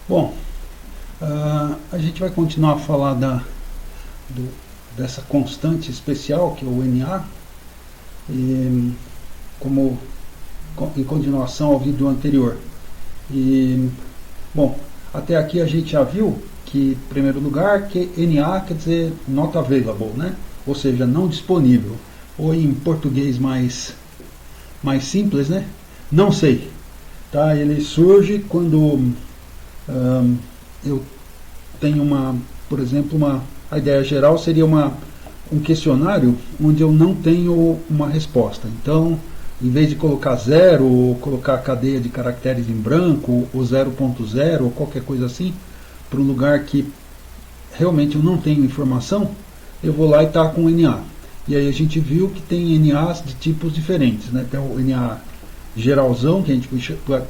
Bom, a gente vai continuar a falar dessa constante especial que é o NA, e, como em continuação ao vídeo anterior. E, bom, até aqui a gente já viu que, em primeiro lugar, que NA quer dizer not available, né? Ou seja, não disponível. Ou em português mais simples, né? Não sei. Tá? Ele surge quando eu tenho por exemplo, a ideia geral seria um questionário onde eu não tenho uma resposta. Então, em vez de colocar zero, ou colocar a cadeia de caracteres em branco, ou 0.0, ou qualquer coisa assim, para um lugar que realmente eu não tenho informação, eu vou lá e tá com NA. E aí a gente viu que tem NAs de tipos diferentes, né? Tem o NA geralzão, que a gente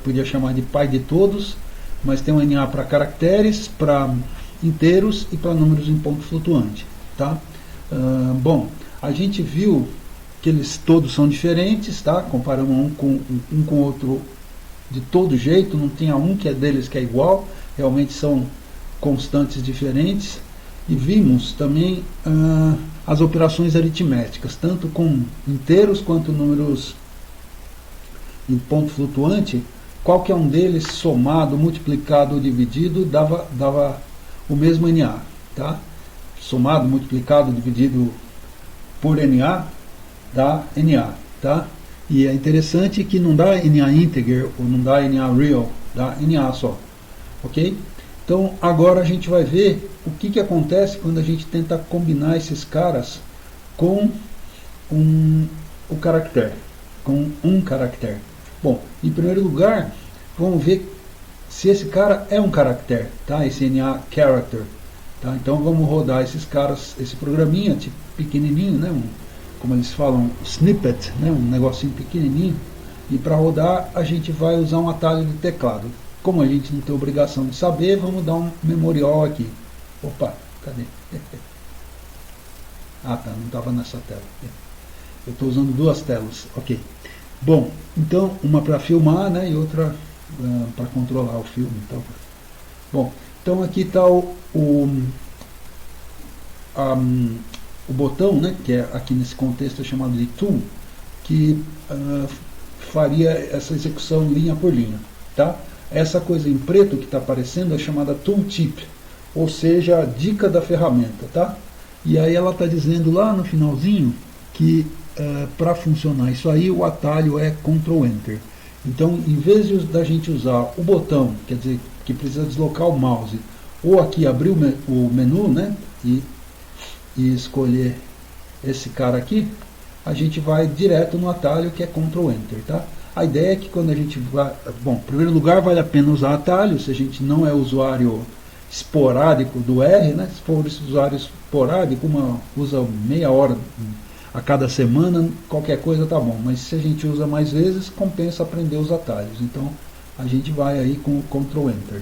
podia chamar de pai de todos, mas tem um NA para caracteres, para inteiros e para números em ponto flutuante. Tá? Bom, a gente viu que eles todos são diferentes, tá? Comparamos um com o outro de todo jeito, não tem um que é deles que é igual, realmente são constantes diferentes. E vimos também as operações aritméticas, tanto com inteiros quanto números em ponto flutuante. Qualquer um deles somado, multiplicado ou dividido dava o mesmo NA. Tá? Somado, multiplicado, dividido por NA dá NA. Tá? E é interessante que não dá NA integer ou não dá NA real, dá NA só. Ok? Então agora a gente vai ver o que acontece quando a gente tenta combinar esses caras com o caractere, com um caractere. Bom, em primeiro lugar, vamos ver se esse cara é um caractere, tá? Esse NA character. Tá? Então vamos rodar esses caras, esse programinha tipo, pequenininho, né? Como eles falam, snippet, né? Um negocinho pequenininho. E para rodar a gente vai usar um atalho de teclado. Como a gente não tem obrigação de saber, vamos dar um memorial aqui. Opa, cadê? Ah tá, não estava nessa tela. Eu estou usando duas telas, ok. Bom, então uma para filmar, né, e outra para controlar o filme. Então. Bom, então aqui está o botão, né, que é aqui nesse contexto é chamado de tool, que faria essa execução linha por linha. Tá? Essa coisa em preto que está aparecendo é chamada tooltip, ou seja, a dica da ferramenta. Tá? E aí ela está dizendo lá no finalzinho que para funcionar isso aí o atalho é Ctrl Enter. Então, em vez da gente usar o botão, quer dizer, que precisa deslocar o mouse, ou aqui abrir o menu, né, e escolher esse cara aqui, a gente vai direto no atalho que é Ctrl Enter. Tá? A ideia é que quando a gente vai... Bom, em primeiro lugar, vale a pena usar atalho, se a gente não é usuário esporádico do R, né? Se for usuário esporádico, usa meia hora a cada semana, qualquer coisa tá bom, mas se a gente usa mais vezes, compensa aprender os atalhos. Então a gente vai aí com o Ctrl Enter.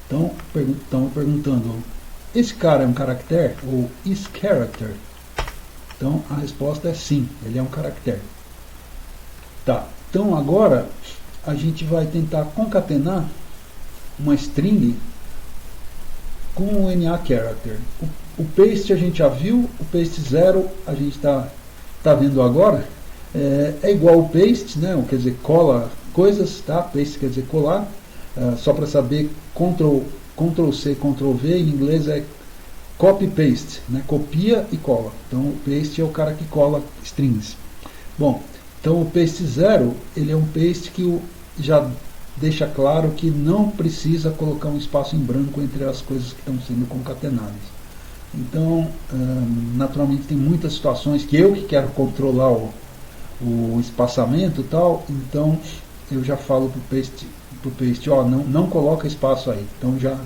Então estão perguntando, esse cara é um caractere ou is character? Então a resposta é sim, ele é um caractere. Tá, então agora a gente vai tentar concatenar uma string com o NA character. O paste a gente já viu, o paste 0 a gente está vendo agora, é igual ao paste, né? Quer dizer, cola coisas, tá? Paste quer dizer colar, só para saber, Ctrl C, Ctrl V, em inglês é copy paste, né? Copia e cola. Então o paste é o cara que cola strings. Bom, então o paste 0, ele é um paste que já deixa claro que não precisa colocar um espaço em branco entre as coisas que estão sendo concatenadas. Então, naturalmente tem muitas situações que eu que quero controlar o espaçamento e tal, então eu já falo pro paste, ó, não coloca espaço aí, então já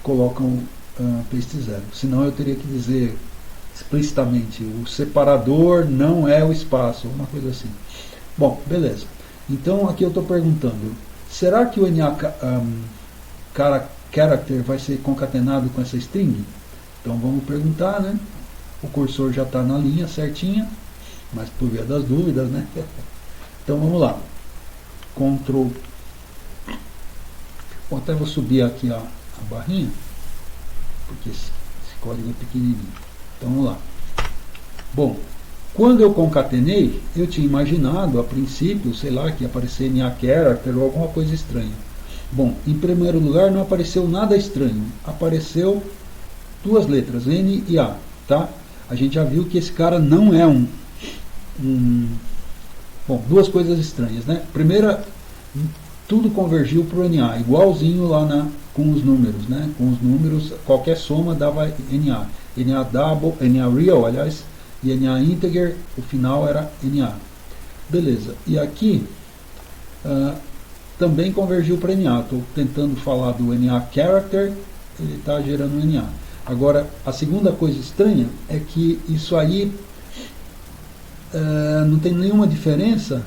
colocam paste 0. Senão eu teria que dizer explicitamente, o separador não é o espaço, uma coisa assim. Bom, beleza. Então aqui eu estou perguntando, será que o NA character vai ser concatenado com essa string? Então vamos perguntar, né? O cursor já está na linha certinha, mas por via das dúvidas, né? Então vamos lá. Ctrl Bom, até vou subir aqui a barrinha, porque esse código é pequenininho. Então vamos lá. Bom, quando eu concatenei, eu tinha imaginado a princípio, sei lá, que ia aparecer NA character ou alguma coisa estranha. Bom, em primeiro lugar não apareceu nada estranho, apareceu duas letras, N e A, tá? A gente já viu que esse cara não é bom, duas coisas estranhas, né? Primeira, tudo convergiu para o NA, igualzinho lá com os números, né? Com os números, qualquer soma dava NA. NA double, NA real, aliás, e NA integer, o final era NA. Beleza. E aqui também convergiu para NA. Estou tentando falar do NA character, ele está gerando NA. Agora, a segunda coisa estranha é que isso aí não tem nenhuma diferença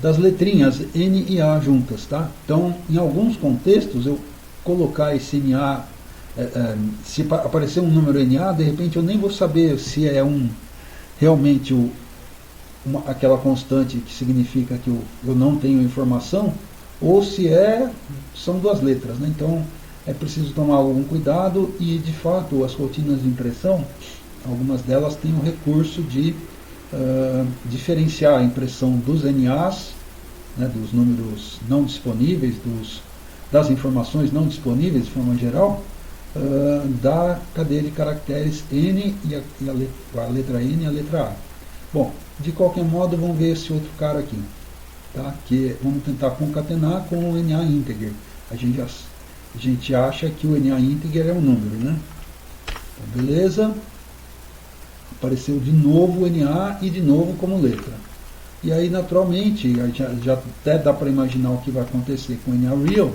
das letrinhas N e A juntas, tá? Então, em alguns contextos, eu colocar esse NA, se aparecer um número NA, de repente eu nem vou saber se é realmente aquela constante que significa que eu não tenho informação, ou se são duas letras, né? Então, é preciso tomar algum cuidado e, de fato, as rotinas de impressão, algumas delas têm o recurso de diferenciar a impressão dos NAs, né, dos números não disponíveis, das informações não disponíveis de forma geral, da cadeia de caracteres N e a letra N e a letra A. Bom, de qualquer modo, vamos ver esse outro cara aqui, tá? Que vamos tentar concatenar com o NA integer. A gente acha que o NA integer é um número, né? Então, beleza. Apareceu de novo o NA e de novo como letra. E aí, naturalmente, já até dá para imaginar o que vai acontecer com o NA real.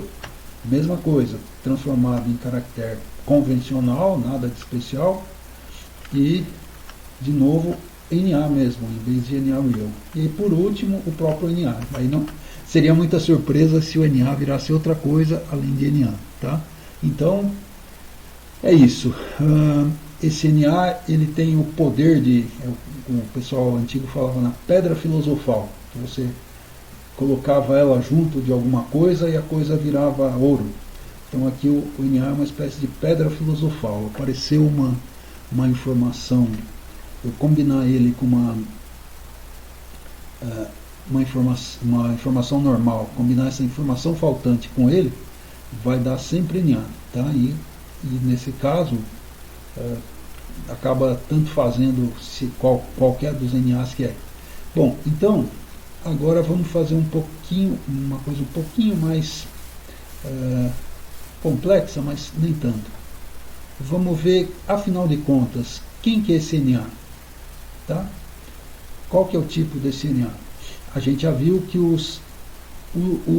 Mesma coisa, transformado em caractere convencional, nada de especial. E, de novo, NA mesmo, em vez de NA real. E, por último, o próprio NA. Aí não seria muita surpresa se o NA virasse outra coisa além de NA. Tá? Então, é isso. Esse NA ele tem o poder o pessoal antigo falava na pedra filosofal, que você colocava ela junto de alguma coisa e a coisa virava ouro. Então aqui o NA é uma espécie de pedra filosofal. Apareceu uma informação, eu combinar ele com uma informação normal, combinar essa informação faltante com ele, vai dar sempre NA. Tá? E nesse caso, acaba tanto fazendo qualquer dos NAs que é. Bom, então agora vamos fazer uma coisa um pouquinho mais complexa, mas nem tanto. Vamos ver, afinal de contas, quem que é esse NA? Tá? Qual que é o tipo desse NA? A gente já viu que o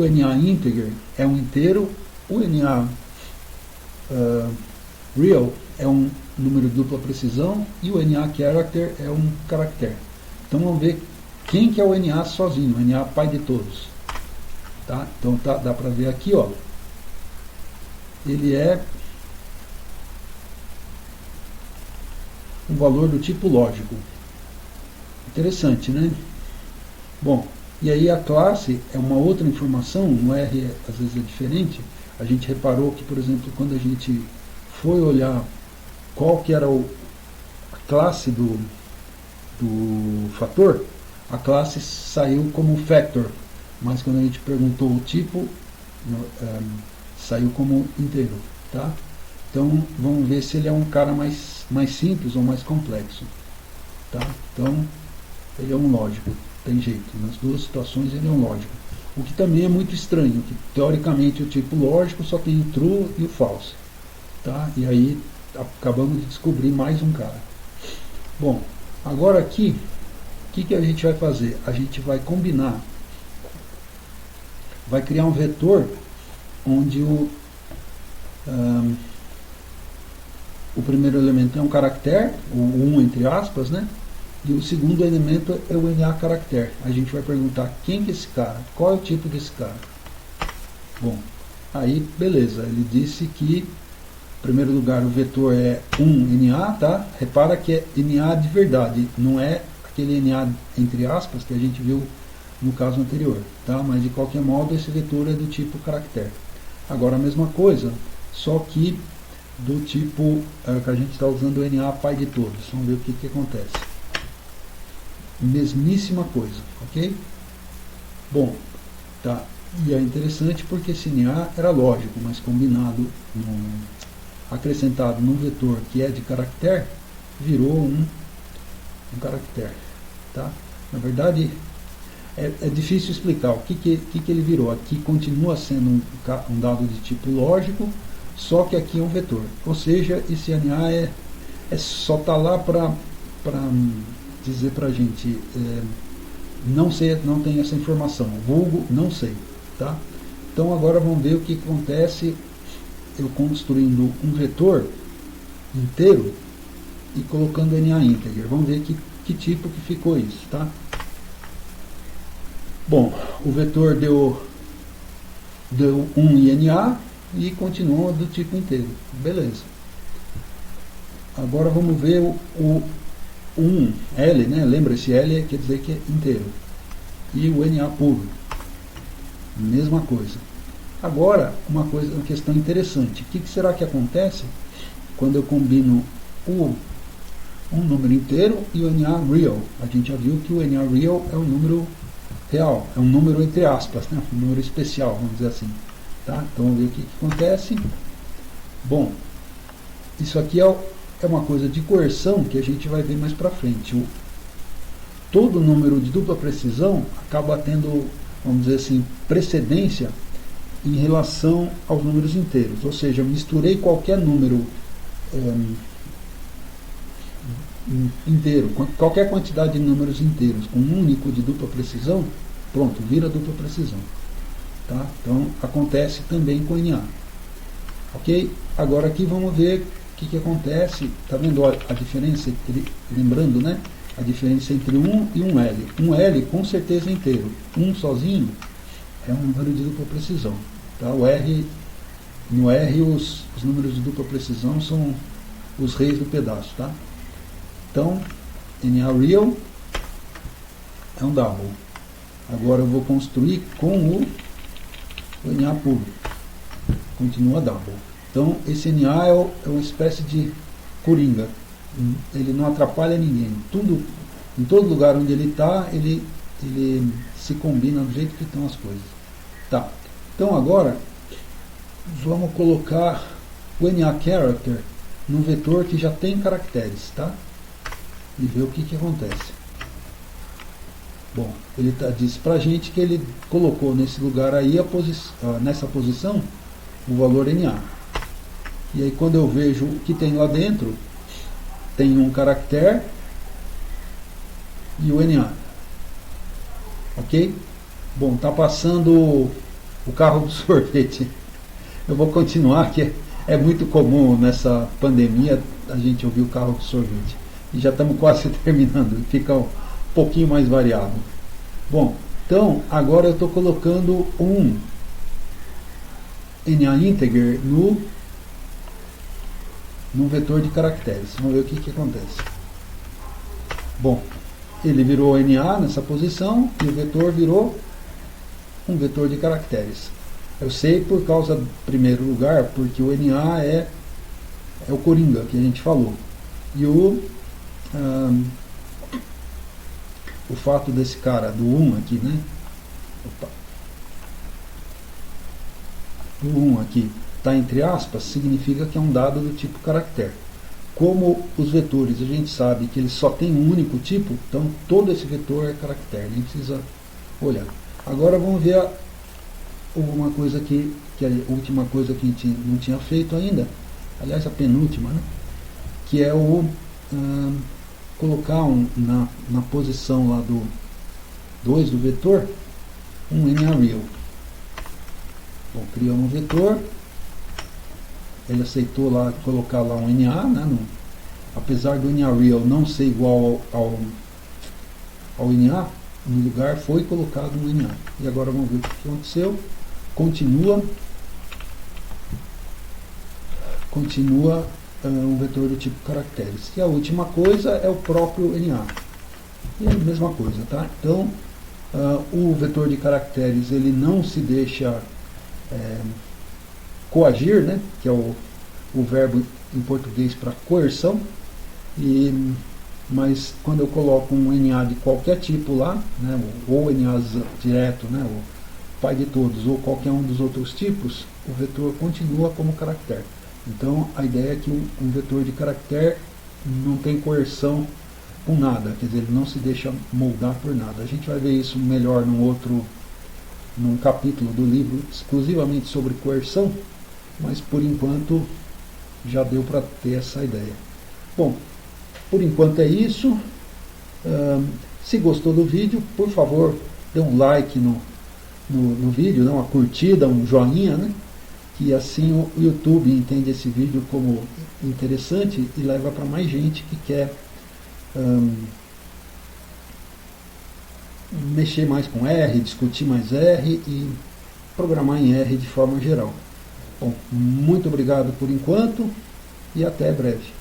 NA integer é um inteiro, o NA real é um número de dupla precisão e o NA character é um caractere. Então vamos ver quem que é o NA sozinho, o NA pai de todos. Tá? Então dá para ver aqui, ó. Ele é um valor do tipo lógico. Interessante, né? Bom, e aí a classe é uma outra informação, o R às vezes é diferente. A gente reparou que, por exemplo, quando a gente foi olhar qual que era a classe do fator, a classe saiu como factor, mas quando a gente perguntou o tipo, saiu como inteiro. Tá? Então vamos ver se ele é um cara mais simples ou mais complexo. Tá? Então ele é um lógico, tem jeito, nas duas situações ele é um lógico. O que também é muito estranho, que teoricamente o tipo lógico só tem o true e o false. Tá? E aí acabamos de descobrir mais um cara. Bom, agora aqui, o que a gente vai fazer? A gente vai combinar, vai criar um vetor onde o primeiro elemento é um caractere, o 1 entre aspas, né? E o segundo elemento é o NA caractere. A gente vai perguntar quem que é esse cara, qual é o tipo desse cara. Bom, aí beleza, ele disse que em primeiro lugar o vetor é 1 NA, tá? Repara que é NA de verdade, não é aquele NA entre aspas que a gente viu no caso anterior, tá? Mas de qualquer modo esse vetor é do tipo caractere. Agora a mesma coisa, só que do tipo que a gente está usando o NA pai de todos. Vamos ver o que acontece. Mesmíssima coisa, ok? Bom, tá. E é interessante porque esse NA era lógico, mas combinado, acrescentado num vetor que é de caractere, virou um caractere, tá? Na verdade, é difícil explicar o que ele virou. Aqui continua sendo um dado de tipo lógico, só que aqui é um vetor. Ou seja, esse NA só está lá para dizer para a gente, não sei, não tem essa informação, vulgo, não sei. Tá? Então agora vamos ver o que acontece eu construindo um vetor inteiro e colocando NA integer. Vamos ver que tipo que ficou isso. Tá? Bom, o vetor deu 1 em NA e continua do tipo inteiro. Beleza. Agora vamos ver o 1, L, né? Lembra, esse L quer dizer que é inteiro. E o NA puro. Mesma coisa. Agora, uma questão interessante. O que será que acontece quando eu combino um número inteiro e o NA real? A gente já viu que o NA real é um número real, é um número entre aspas, né? Um número especial, vamos dizer assim. Tá? Então vamos ver o que acontece. Bom, isso aqui é uma coisa de coerção que a gente vai ver mais para frente. Todo número de dupla precisão acaba tendo, vamos dizer assim, precedência em relação aos números inteiros. Ou seja, misturei qualquer número inteiro, qualquer quantidade de números inteiros com um único de dupla precisão, pronto, vira dupla precisão. Tá? Então acontece também com NA. Ok? Agora aqui vamos ver o que acontece. Está vendo a diferença? Lembrando, né? A diferença entre 1 e um L. Um L com certeza é inteiro. Um sozinho é um número de dupla precisão. Tá? No R os números de dupla precisão são os reis do pedaço. Tá? Então, NA real é um double. Agora eu vou construir com o NA puro. Continua double. Então, esse NA é uma espécie de coringa. Ele não atrapalha ninguém. Em todo lugar onde ele está, ele se combina do jeito que estão as coisas. Tá. Então agora vamos colocar o NA character no vetor que já tem caracteres, tá? E ver o que acontece. Bom, ele disse pra gente que ele colocou nesse lugar aí nessa posição o valor NA. E aí quando eu vejo o que tem lá dentro, tem um caractere e o NA. Ok? Bom, está passando o carro do sorvete. Eu vou continuar, que é muito comum nessa pandemia a gente ouvir o carro do sorvete. E já estamos quase terminando, fica um pouquinho mais variado. Bom, então agora eu estou colocando um NA integer no vetor de caracteres. Vamos ver o que acontece. Bom, ele virou NA nessa posição e o vetor virou um vetor de caracteres. Eu sei por causa, em primeiro lugar, porque o NA é o coringa que a gente falou. E o fato desse cara, do 1 aqui, né? Opa. Do 1 aqui está entre aspas, significa que é um dado do tipo caractere. Como os vetores a gente sabe que eles só tem um único tipo, então todo esse vetor é caractere, nem precisa olhar. Agora vamos ver uma coisa que a última coisa que a gente não tinha feito ainda, aliás a penúltima, né? Que é colocar na posição lá do 2 do vetor um NA real. Bom, criamos um vetor. Ele aceitou lá, colocar lá um NA, né, apesar do NA real não ser igual ao NA, no lugar foi colocado um NA. E agora vamos ver o que aconteceu. Continua um vetor do tipo caracteres. E a última coisa é o próprio NA. E é a mesma coisa, tá? Então, O vetor de caracteres ele não se deixa coagir, né, que é o verbo em português para coerção, mas quando eu coloco um NA de qualquer tipo lá, né, ou NA direto, né, o pai de todos, ou qualquer um dos outros tipos, o vetor continua como caractere. Então a ideia é que um vetor de caractere não tem coerção com nada, quer dizer, ele não se deixa moldar por nada. A gente vai ver isso melhor num capítulo do livro exclusivamente sobre coerção, mas por enquanto já deu para ter essa ideia. Bom, por enquanto é isso. Se gostou do vídeo, por favor, dê um like no vídeo, uma curtida, um joinha, né? Que assim o YouTube entende esse vídeo como interessante e leva para mais gente que quer mexer mais com R, discutir mais R e programar em R de forma geral. Bom, muito obrigado por enquanto e até breve.